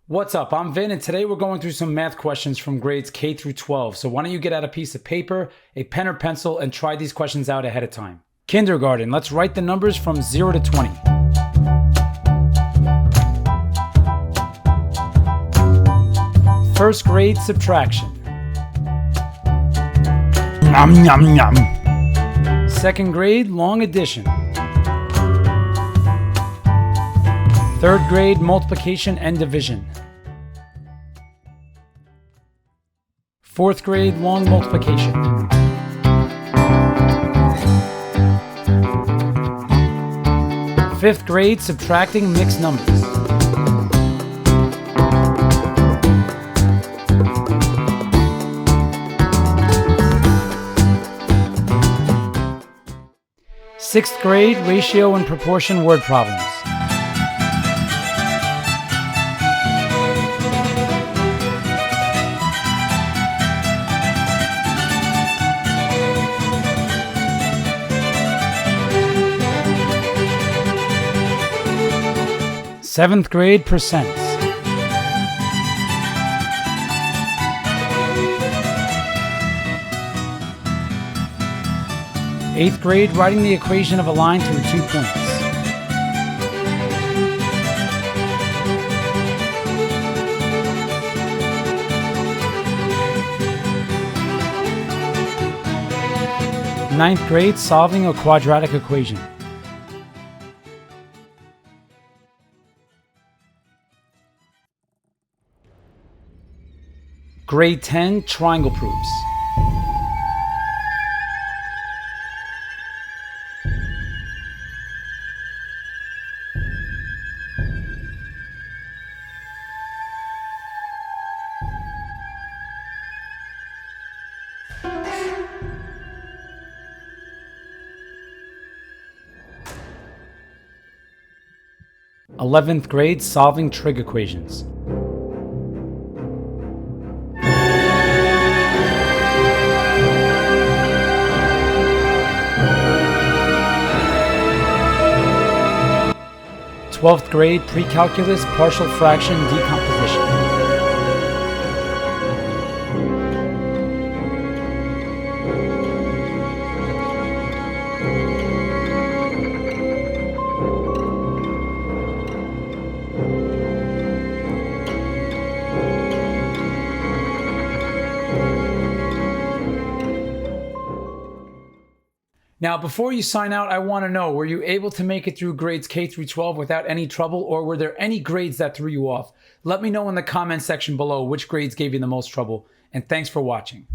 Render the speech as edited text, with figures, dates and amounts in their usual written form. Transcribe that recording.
What's up? I'm Vin, and today we're going through some math questions from grades K through 12. So why don't you get out a piece of paper, a pen or pencil, and try these questions out ahead of time. Kindergarten, let's write the numbers from 0 to 20. First grade subtraction. Yum, yum, yum. Second grade long addition. Third grade multiplication and division. Fourth grade long multiplication. Fifth grade subtracting mixed numbers. Sixth grade ratio and proportion word problems. Seventh grade percents. Eighth grade writing the equation of a line through 2 points. Ninth grade solving a quadratic equation. Grade 10 triangle proofs. Eleventh grade solving trig equations. Twelfth grade pre-calculus partial fraction decomposition. Now, before you sign out, I want to know, were you able to make it through grades K through 12 without any trouble, or were there any grades that threw you off? Let me know in the comment section below which grades gave you the most trouble, and thanks for watching.